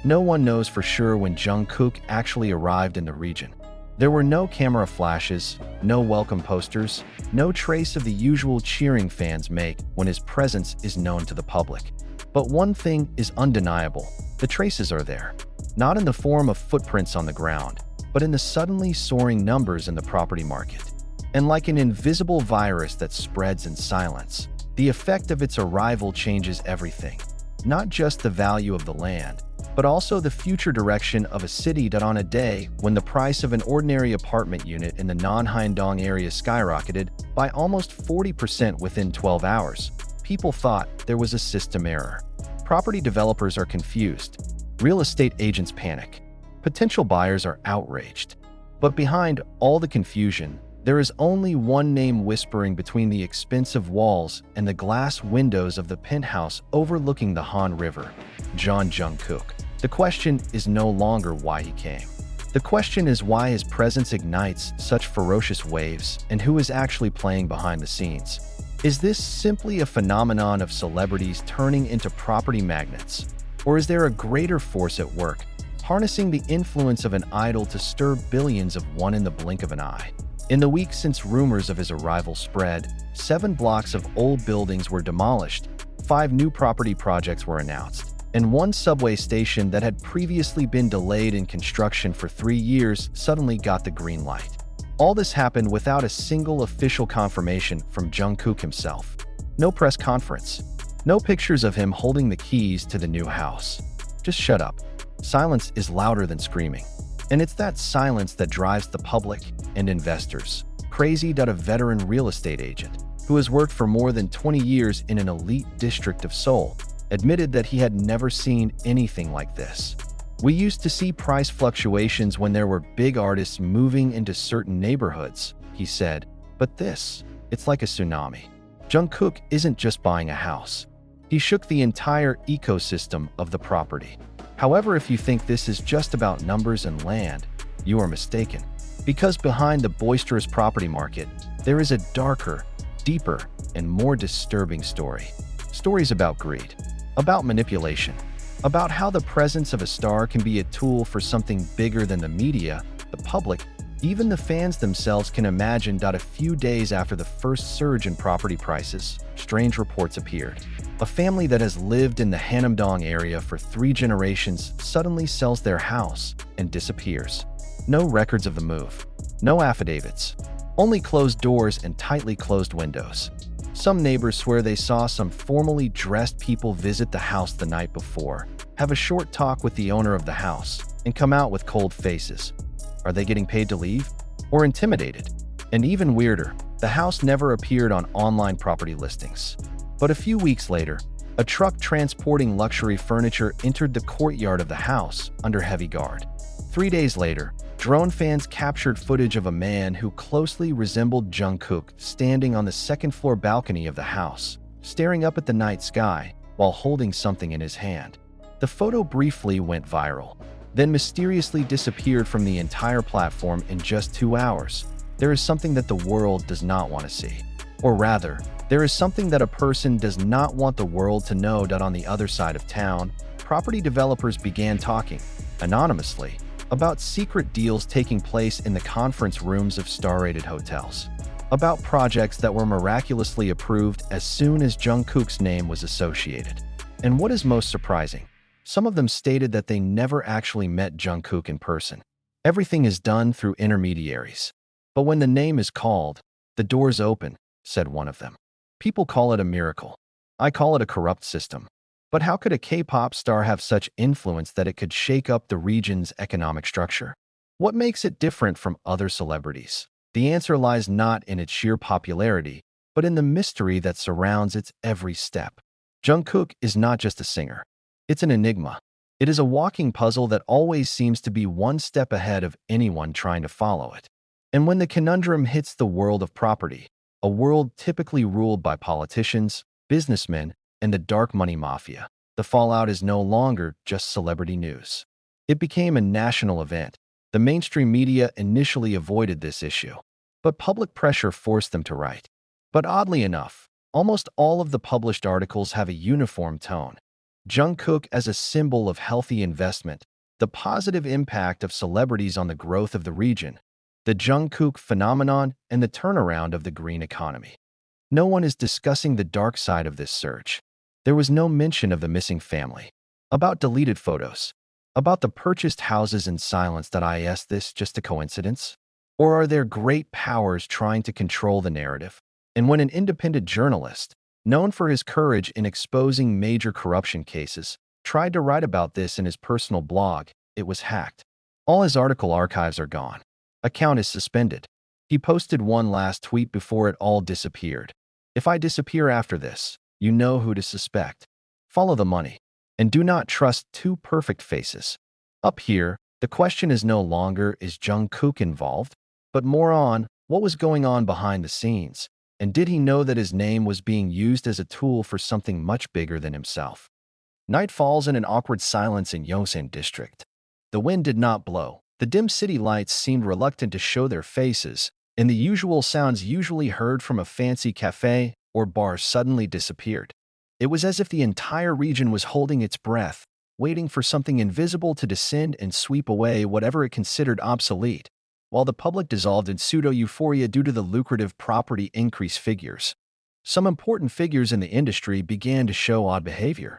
No one knows for sure when Jungkook actually arrived in the region. There were no camera flashes, no welcome posters, no trace of the usual cheering fans make when his presence is known to the public. But one thing is undeniable: the traces are there. Not in the form of footprints on the ground, but in the suddenly soaring numbers in the property market. And like an invisible virus that spreads in silence, the effect of its arrival changes everything. Not just the value of the land, but also the future direction of a city that on a day when the price of an ordinary apartment unit in the non-Haendong area skyrocketed by almost 40% within 12 hours, people thought there was a system error. Property developers are confused. Real estate agents panic. Potential buyers are outraged. But behind all the confusion, there is only one name whispering between the expensive walls and the glass windows of the penthouse overlooking the Han River: Jungkook. The question is no longer why he came. The question is why his presence ignites such ferocious waves and who is actually playing behind the scenes. Is this simply a phenomenon of celebrities turning into property magnets? Or is there a greater force at work, harnessing the influence of an idol to stir billions of one in the blink of an eye? In the weeks since rumors of his arrival spread, 7 blocks of old buildings were demolished, 5 new property projects were announced, and one subway station that had previously been delayed in construction for 3 years suddenly got the green light. All this happened without a single official confirmation from Jungkook himself. No press conference. No pictures of him holding the keys to the new house. Just shut up. Silence is louder than screaming. And it's that silence that drives the public and investors crazy. A veteran real estate agent, who has worked for more than 20 years in an elite district of Seoul, admitted that he had never seen anything like this. "We used to see price fluctuations when there were big artists moving into certain neighborhoods," he said, "but it's like a tsunami." Jungkook isn't just buying a house. He shook the entire ecosystem of the property. However, if you think this is just about numbers and land, you are mistaken. Because behind the boisterous property market, there is a darker, deeper, and more disturbing story. Stories about greed, about manipulation, about how the presence of a star can be a tool for something bigger than the media, the public, even the fans themselves can imagine. A few days after the first surge in property prices, strange reports appeared. A family that has lived in the Hanemdong area for 3 generations suddenly sells their house and disappears. No records of the move. No affidavits. Only closed doors and tightly closed windows. Some neighbors swear they saw some formally dressed people visit the house the night before, have a short talk with the owner of the house, and come out with cold faces. Are they getting paid to leave? Or intimidated? And even weirder, the house never appeared on online property listings. But a few weeks later, a truck transporting luxury furniture entered the courtyard of the house under heavy guard. 3 days later, drone fans captured footage of a man who closely resembled Jungkook standing on the second-floor balcony of the house, staring up at the night sky while holding something in his hand. The photo briefly went viral, then mysteriously disappeared from the entire platform in just 2 hours. There is something that the world does not want to see. Or rather, there is something that a person does not want the world to know. On the other side of town, property developers began talking, anonymously, about secret deals taking place in the conference rooms of star-rated hotels. About projects that were miraculously approved as soon as Jungkook's name was associated. And what is most surprising, some of them stated that they never actually met Jungkook in person. Everything is done through intermediaries. But when the name is called, the doors open, said one of them. People call it a miracle. I call it a corrupt system. But how could a K-pop star have such influence that it could shake up the region's economic structure? What makes it different from other celebrities? The answer lies not in its sheer popularity, but in the mystery that surrounds its every step. Jungkook is not just a singer. It's an enigma. It is a walking puzzle that always seems to be one step ahead of anyone trying to follow it. And when the conundrum hits the world of property, a world typically ruled by politicians, businessmen, and the dark money mafia, the fallout is no longer just celebrity news. It became a national event. The mainstream media initially avoided this issue, but public pressure forced them to write. But oddly enough, almost all of the published articles have a uniform tone. Jungkook as a symbol of healthy investment, the positive impact of celebrities on the growth of the region, the Jungkook phenomenon, and the turnaround of the green economy. No one is discussing the dark side of this surge. There was no mention of the missing family, about deleted photos, about the purchased houses in silence. Is this just a coincidence? Or are there great powers trying to control the narrative? And when an independent journalist, known for his courage in exposing major corruption cases, tried to write about this in his personal blog, it was hacked. All his article archives are gone. Account is suspended. He posted one last tweet before it all disappeared. If I disappear after this, you know who to suspect. Follow the money. And do not trust two perfect faces. Up here, the question is no longer is Jungkook involved, but more on what was going on behind the scenes, and did he know that his name was being used as a tool for something much bigger than himself? Night falls in an awkward silence in Yongsan district. The wind did not blow. The dim city lights seemed reluctant to show their faces, and the usual sounds usually heard from a fancy cafe or bar suddenly disappeared. It was as if the entire region was holding its breath, waiting for something invisible to descend and sweep away whatever it considered obsolete, while the public dissolved in pseudo-euphoria due to the lucrative property increase figures. Some important figures in the industry began to show odd behavior.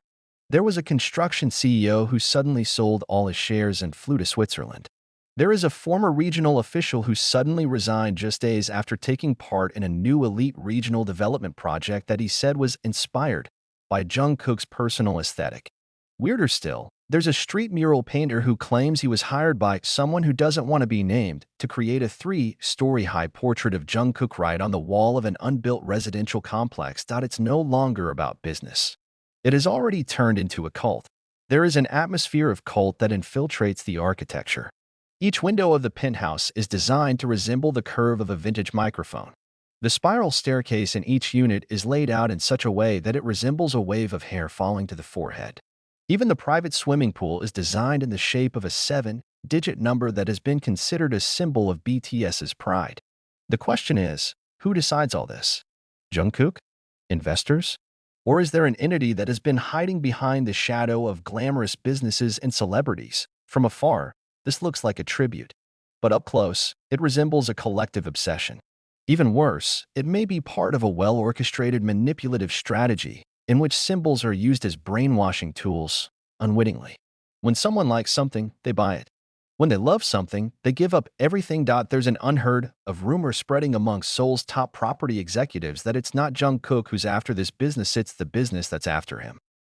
There was a construction CEO who suddenly sold all his shares and flew to Switzerland. There is a former regional official who suddenly resigned just days after taking part in a new elite regional development project that he said was inspired by Jungkook's personal aesthetic. Weirder still, there's a street mural painter who claims he was hired by someone who doesn't want to be named to create a 3-story high portrait of Jungkook right on the wall of an unbuilt residential complex. It's no longer about business. It has already turned into a cult. There is an atmosphere of cult that infiltrates the architecture. Each window of the penthouse is designed to resemble the curve of a vintage microphone. The spiral staircase in each unit is laid out in such a way that it resembles a wave of hair falling to the forehead. Even the private swimming pool is designed in the shape of a 7-digit number that has been considered a symbol of BTS's pride. The question is, who decides all this? Jungkook? Investors? Or is there an entity that has been hiding behind the shadow of glamorous businesses and celebrities? From afar, this looks like a tribute. But up close, it resembles a collective obsession. Even worse, it may be part of a well-orchestrated manipulative strategy in which symbols are used as brainwashing tools, unwittingly. When someone likes something, they buy it. When they love something, they give up everything. There's an unheard of rumor spreading among Seoul's top property executives that it's not Jungkook who's after this business, it's the business that's after him.